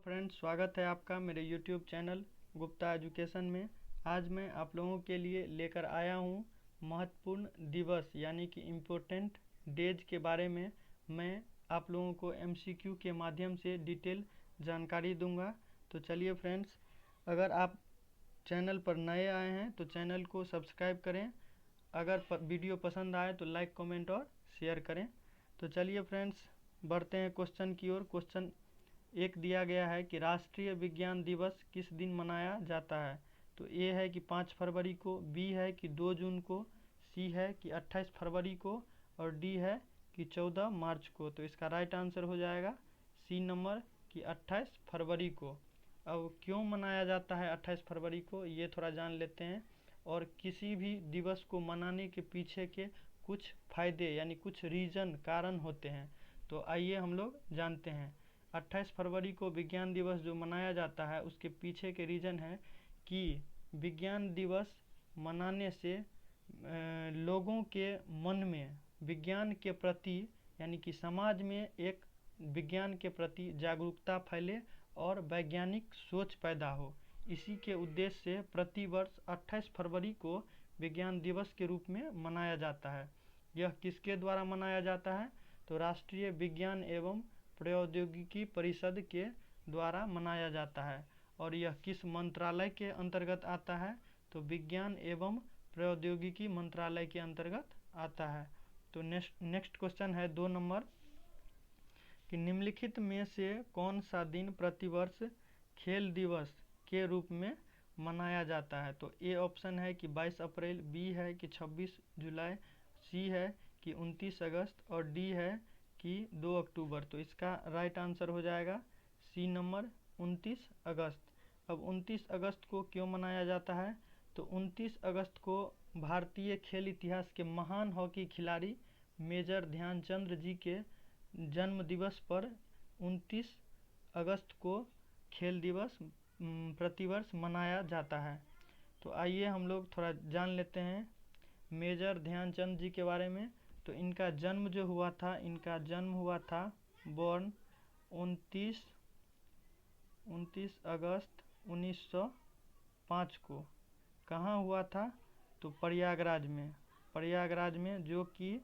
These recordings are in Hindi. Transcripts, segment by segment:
फ्रेंड्स, स्वागत है आपका मेरे YouTube चैनल गुप्ता एजुकेशन में। आज मैं आप लोगों के लिए लेकर आया हूँ महत्वपूर्ण दिवस यानी कि इम्पोर्टेंट डेज के बारे में। मैं आप लोगों को MCQ के माध्यम से डिटेल जानकारी दूंगा। तो चलिए फ्रेंड्स, अगर आप चैनल पर नए आए हैं तो चैनल को सब्सक्राइब करें। अगर वीडियो पसंद आए तो लाइक, कमेंट और शेयर करें। तो चलिए फ्रेंड्स, बढ़ते हैं क्वेश्चन की ओर। क्वेश्चन एक दिया गया है कि राष्ट्रीय विज्ञान दिवस किस दिन मनाया जाता है। तो ए है कि 5 फरवरी को, बी है कि 2 जून को, सी है कि 28 फरवरी को और डी है कि 14 मार्च को। तो इसका राइट आंसर हो जाएगा सी नंबर कि 28 फरवरी को। अब क्यों मनाया जाता है 28 फरवरी को, ये थोड़ा जान लेते हैं। और किसी भी दिवस को मनाने के पीछे के कुछ फायदे यानी कुछ रीजन, कारण होते हैं। तो आइए हम लोग जानते हैं। 28 फरवरी को विज्ञान दिवस जो मनाया जाता है उसके पीछे के रीज़न है कि विज्ञान दिवस मनाने से लोगों के मन में विज्ञान के प्रति यानी कि समाज में एक विज्ञान के प्रति जागरूकता फैले और वैज्ञानिक सोच पैदा हो। इसी के उद्देश्य से प्रतिवर्ष 28 फरवरी को विज्ञान दिवस के रूप में मनाया जाता है। यह किसके द्वारा मनाया जाता है? तो राष्ट्रीय विज्ञान एवं प्रौद्योगिकी परिषद के द्वारा मनाया जाता है। और यह किस मंत्रालय के अंतर्गत आता है? तो विज्ञान एवं प्रौद्योगिकी मंत्रालय के अंतर्गत आता है। तो नेक्स्ट क्वेश्चन है 2 नंबर कि निम्नलिखित में से कौन सा दिन प्रतिवर्ष खेल दिवस के रूप में मनाया जाता है। तो ए ऑप्शन है कि 22 अप्रैल, बी है कि 26 जुलाई, सी है कि 29 अगस्त और डी है कि 2 अक्टूबर। तो इसका राइट आंसर हो जाएगा सी नंबर 29 अगस्त। अब 29 अगस्त को क्यों मनाया जाता है? तो 29 अगस्त को भारतीय खेल इतिहास के महान हॉकी खिलाड़ी मेजर ध्यानचंद जी के जन्म दिवस पर 29 अगस्त को खेल दिवस प्रतिवर्ष मनाया जाता है। तो आइए हम लोग थोड़ा जान लेते हैं मेजर ध्यानचंद जी के बारे में। तो इनका जन्म जो हुआ था, इनका जन्म हुआ था बॉर्न 29 अगस्त 1905 को। कहाँ हुआ था? तो प्रयागराज में, जो कि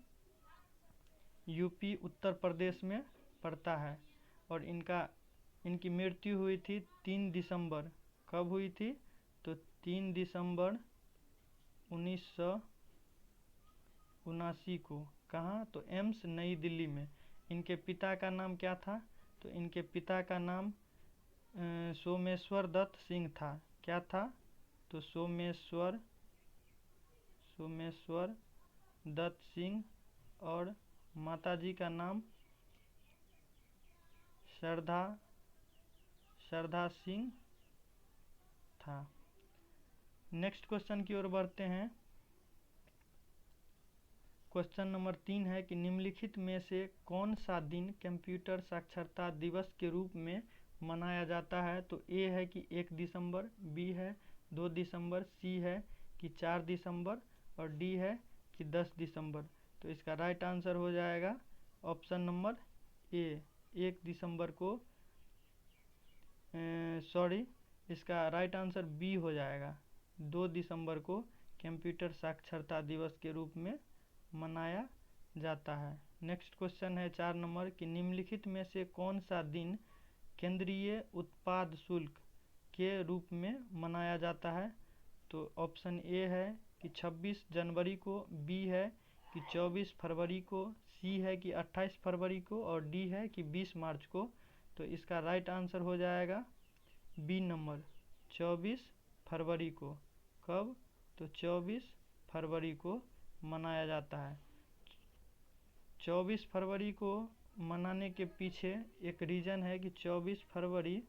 यूपी उत्तर प्रदेश में पड़ता है। और इनकी मृत्यु हुई थी 3 दिसंबर। कब हुई थी? तो 3 दिसंबर 1979 को। कहाँ? तो एम्स नई दिल्ली में। इनके पिता का नाम क्या था? तो इनके पिता का नाम सोमेश्वर दत्त सिंह था। क्या था? तो सोमेश्वर दत्त सिंह। और माताजी का नाम श्रद्धा सिंह था। नेक्स्ट क्वेश्चन की ओर बढ़ते हैं। क्वेश्चन नंबर 3 है कि निम्नलिखित में से कौन सा दिन कंप्यूटर साक्षरता दिवस के रूप में मनाया जाता है। तो ए है कि 1 दिसंबर, बी है 2 दिसंबर, सी है कि 4 दिसंबर और डी है कि 10 दिसंबर। तो इसका राइट आंसर हो जाएगा ऑप्शन नंबर ए, 1 दिसंबर को। इसका राइट आंसर बी हो जाएगा, 2 दिसंबर को कंप्यूटर साक्षरता दिवस के रूप में मनाया जाता है। नेक्स्ट क्वेश्चन है 4 नंबर कि निम्नलिखित में से कौन सा दिन केंद्रीय उत्पाद शुल्क के रूप में मनाया जाता है। तो ऑप्शन ए है कि 26 जनवरी को, बी है कि 24 फरवरी को, सी है कि 28 फरवरी को और डी है कि 20 मार्च को। तो इसका राइट आंसर हो जाएगा बी नंबर, 24 फरवरी को। कब? तो 24 फरवरी को मनाया जाता है। 24 फरवरी को मनाने के पीछे एक रीज़न है कि 24 फरवरी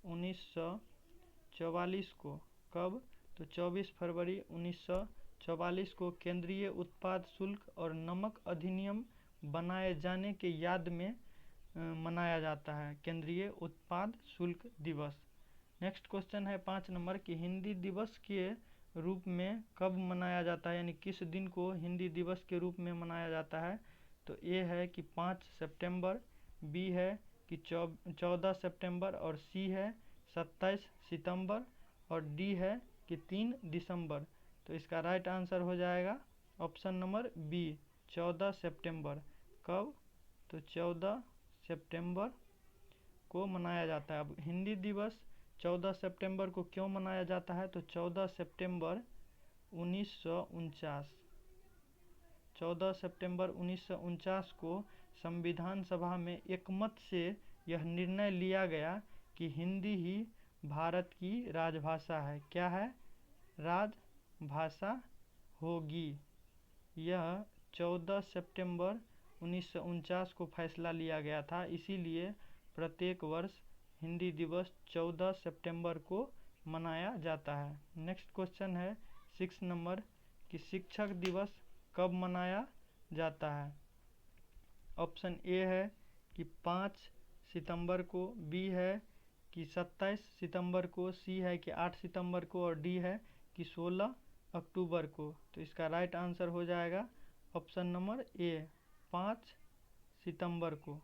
1944 को। कब? तो 24 फरवरी 1944 को केंद्रीय उत्पाद शुल्क और नमक अधिनियम बनाए जाने के याद में मनाया जाता है केंद्रीय उत्पाद शुल्क दिवस। नेक्स्ट क्वेश्चन है 5 नंबर कि हिंदी दिवस के रूप में कब मनाया जाता है, यानी किस दिन को हिंदी दिवस के रूप में मनाया जाता है। तो ए है कि 5 सितंबर, बी है कि 14 सितंबर और सी है 27 सितंबर और डी है कि 3 दिसंबर। तो इसका राइट आंसर हो जाएगा ऑप्शन नंबर बी 14 सितंबर। कब? तो 14 सितंबर को मनाया जाता है। अब हिंदी दिवस 14 सितंबर को क्यों मनाया जाता है? तो 14 सितंबर 1949 14 सितंबर 1949 को संविधान सभा में एकमत से यह निर्णय लिया गया कि हिंदी ही भारत की राजभाषा है। क्या है? राजभाषा होगी। यह 14 सितंबर 1949 को फैसला लिया गया था, इसीलिए प्रत्येक वर्ष हिंदी दिवस 14 सितंबर को मनाया जाता है। नेक्स्ट क्वेश्चन है 6 नंबर कि शिक्षक दिवस कब मनाया जाता है? ऑप्शन ए है कि 5 सितंबर को, बी है कि 27 सितंबर को, सी है कि 8 सितंबर को और डी है कि 16 अक्टूबर को। तो इसका राइट आंसर हो जाएगा ऑप्शन नंबर ए 5 सितंबर को।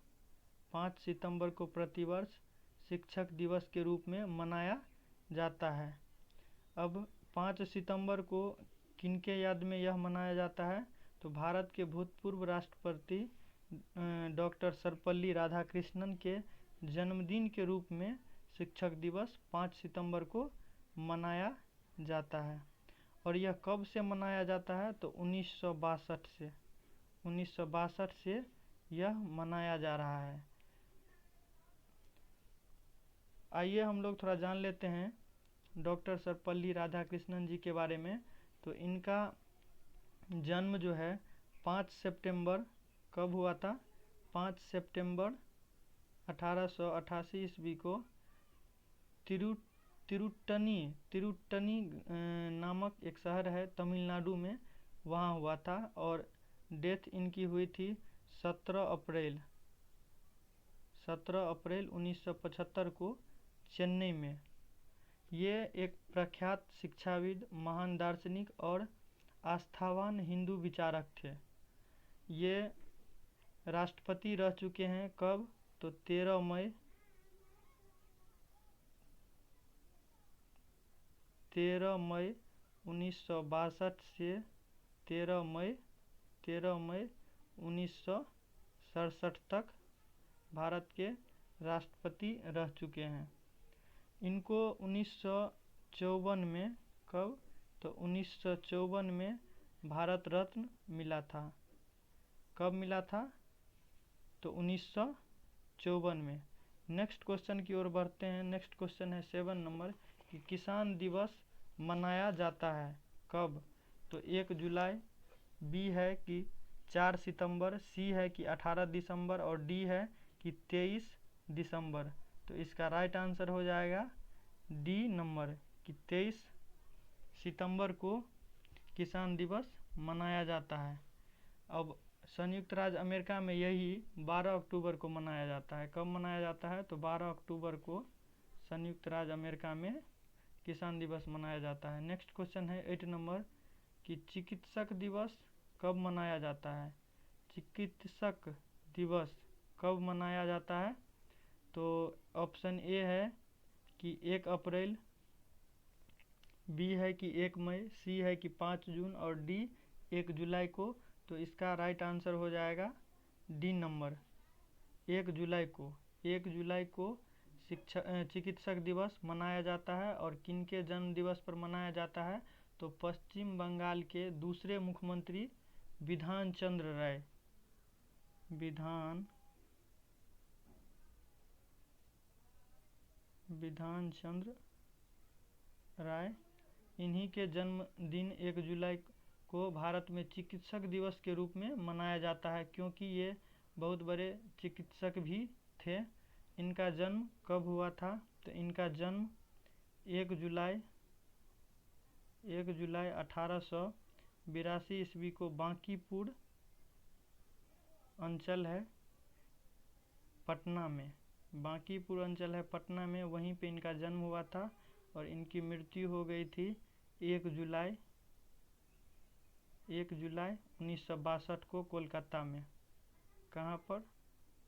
5 सितंबर को प्रतिवर्ष शिक्षक दिवस के रूप में मनाया जाता है। अब 5 सितंबर को किनके याद में यह मनाया जाता है? तो भारत के भूतपूर्व राष्ट्रपति डॉक्टर सर्वपल्ली राधाकृष्णन के जन्मदिन के रूप में शिक्षक दिवस 5 सितंबर को मनाया जाता है। और यह कब से मनाया जाता है? तो 1962 से यह मनाया जा रहा है। आइए हम लोग थोड़ा जान लेते हैं डॉक्टर सर्वपल्ली राधाकृष्णन जी के बारे में। तो इनका जन्म जो है 5 सितंबर कब हुआ था? 5 सितंबर 1888 ईस्वी को तिरुट्टनी नामक एक शहर है तमिलनाडु में, वहाँ हुआ था। और डेथ इनकी हुई थी 17 अप्रैल 1975 को चेन्नई में। ये एक प्रख्यात शिक्षाविद, महान दार्शनिक और आस्थावान हिंदू विचारक थे। ये राष्ट्रपति रह चुके हैं। कब? तो 13 मई 1962 से 13 मई 1967 तक भारत के राष्ट्रपति रह चुके हैं। इनको 1954 में, कब? तो 1954 में भारत रत्न मिला था। कब मिला था? तो 1954 में। नेक्स्ट क्वेश्चन की ओर बढ़ते हैं। नेक्स्ट क्वेश्चन है 7 नंबर कि किसान दिवस मनाया जाता है कब? तो 1 जुलाई, बी है कि 4 सितंबर, सी है कि 18 दिसंबर और डी है कि 23 दिसंबर। तो इसका राइट आंसर हो जाएगा डी नंबर कि 23 सितंबर को किसान दिवस मनाया जाता है। अब संयुक्त राज्य अमेरिका में यही 12 अक्टूबर को मनाया जाता है। कब मनाया जाता है? तो 12 अक्टूबर को संयुक्त राज्य अमेरिका में किसान दिवस मनाया जाता है। नेक्स्ट क्वेश्चन है 8 नंबर कि चिकित्सक दिवस कब मनाया जाता है? चिकित्सक दिवस कब मनाया जाता है? तो ऑप्शन ए है कि 1 अप्रैल, बी है कि 1 मई, सी है कि 5 जून और डी 1 जुलाई को। तो इसका राइट आंसर हो जाएगा डी नंबर 1 जुलाई को। 1 जुलाई को चिकित्सक दिवस मनाया जाता है। और किनके जन्म दिवस पर मनाया जाता है? तो पश्चिम बंगाल के दूसरे मुख्यमंत्री विधान चंद्र राय, इन्हीं के जन्मदिन 1 जुलाई को भारत में चिकित्सक दिवस के रूप में मनाया जाता है, क्योंकि ये बहुत बड़े चिकित्सक भी थे। इनका जन्म कब हुआ था? तो इनका जन्म 1 जुलाई 1882 ईस्वी को बांकीपुर अंचल है पटना में, बांकीपुर अंचल है पटना में, वहीं पे इनका जन्म हुआ था। और इनकी मृत्यु हो गई थी 1 जुलाई 1962 को कोलकाता में। कहाँ पर?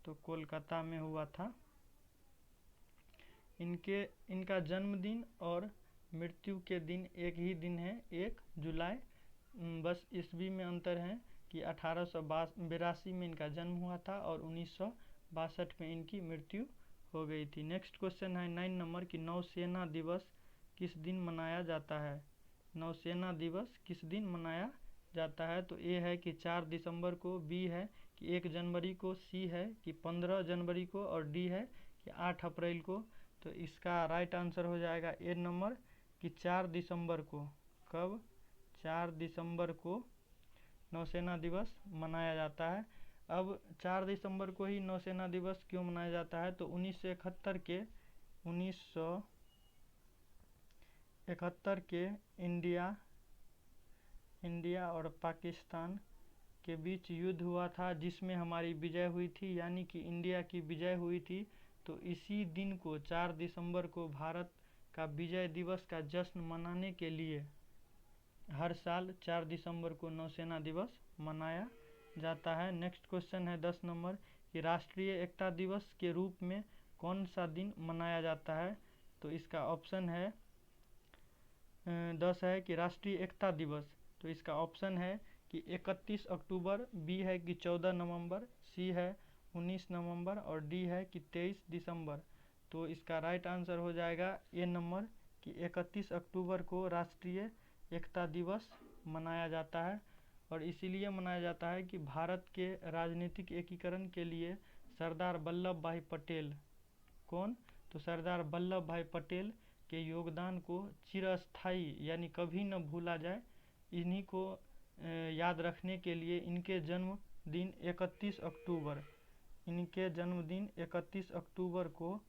तो कोलकाता में हुआ था इनका जन्मदिन और मृत्यु के दिन एक ही दिन है, 1 जुलाई। बस ईस्वी में अंतर है कि 1882 में इनका जन्म हुआ था और 1962 में इनकी मृत्यु हो गई थी। नेक्स्ट क्वेश्चन है 9 नंबर की नौसेना दिवस किस दिन मनाया जाता है। नौसेना दिवस किस दिन मनाया जाता है। तो ए है कि 4 दिसंबर को, बी है कि 1 जनवरी को, सी है कि 15 जनवरी को और डी है कि 8 अप्रैल को। तो इसका राइट आंसर हो जाएगा ए नंबर कि 4 दिसंबर को। कब? 4 दिसंबर को नौसेना दिवस मनाया जाता है। अब 4 दिसंबर को ही नौसेना दिवस क्यों मनाया जाता है। तो 1971 के इंडिया और पाकिस्तान के बीच युद्ध हुआ था, जिसमें हमारी विजय हुई थी, यानी कि इंडिया की विजय हुई थी। तो इसी दिन को 4 दिसंबर को भारत का विजय दिवस का जश्न मनाने के लिए हर साल 4 दिसंबर को नौसेना दिवस मनाया जाता है। नेक्स्ट क्वेश्चन है 10 नंबर कि राष्ट्रीय एकता दिवस के रूप में कौन सा दिन मनाया जाता है। तो इसका ऑप्शन है 10 है कि राष्ट्रीय एकता दिवस। तो इसका ऑप्शन है कि 31 अक्टूबर, बी है कि 14 नवंबर, सी है 19 नवंबर और डी है कि 23 दिसंबर। तो इसका राइट आंसर हो जाएगा ए नंबर कि 31 अक्टूबर को राष्ट्रीय एकता दिवस मनाया जाता है। और इसीलिए मनाया जाता है कि भारत के राजनीतिक एकीकरण के लिए सरदार वल्लभ भाई पटेल, कौन? तो सरदार वल्लभ भाई पटेल के योगदान को चिरस्थायी यानी कभी न भूला जाए, इन्हीं को याद रखने के लिए इनके जन्मदिन 31 अक्टूबर को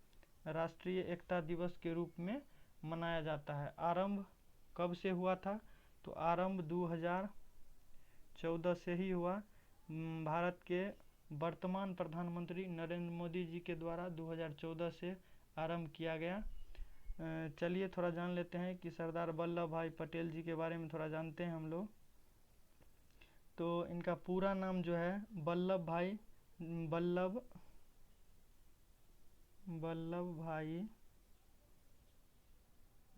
राष्ट्रीय एकता दिवस के रूप में मनाया जाता है। आरंभ कब से हुआ था। तो आरंभ 2014 से ही हुआ। भारत के वर्तमान प्रधानमंत्री नरेंद्र मोदी जी के द्वारा 2014 से आरंभ किया गया। चलिए थोड़ा जान लेते हैं कि सरदार वल्लभ भाई पटेल जी के बारे में थोड़ा जानते हैं हम लोग। तो इनका पूरा नाम जो है वल्लभ भाई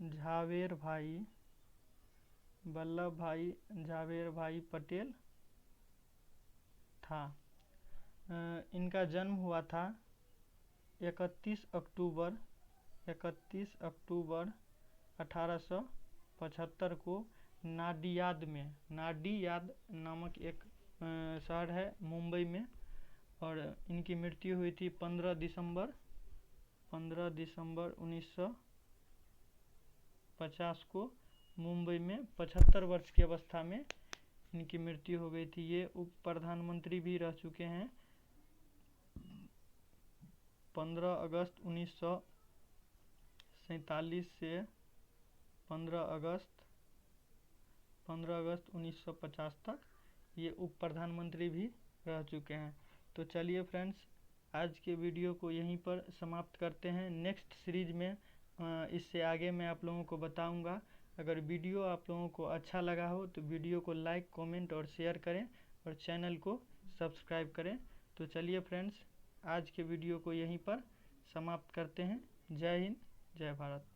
झावेर भाई पटेल था। इनका जन्म हुआ था 31 अक्टूबर 1875 को नाडियाद नामक एक शहर है मुंबई में। और इनकी मृत्यु हुई थी 15 दिसंबर 1950 को मुंबई में। 75 वर्ष की अवस्था में इनकी मृत्यु हो गई थी। ये उप प्रधानमंत्री भी रह चुके हैं। 15 अगस्त 1947 से 15 अगस्त 1950 तक ये उप प्रधानमंत्री भी रह चुके हैं। तो चलिए फ्रेंड्स, आज के वीडियो को यहीं पर समाप्त करते हैं। नेक्स्ट सीरीज में इससे आगे मैं आप लोगों को बताऊंगा। अगर वीडियो आप लोगों को अच्छा लगा हो तो वीडियो को लाइक, कमेंट और शेयर करें और चैनल को सब्सक्राइब करें। तो चलिए फ्रेंड्स, आज के वीडियो को यहीं पर समाप्त करते हैं। जय हिंद, जय भारत।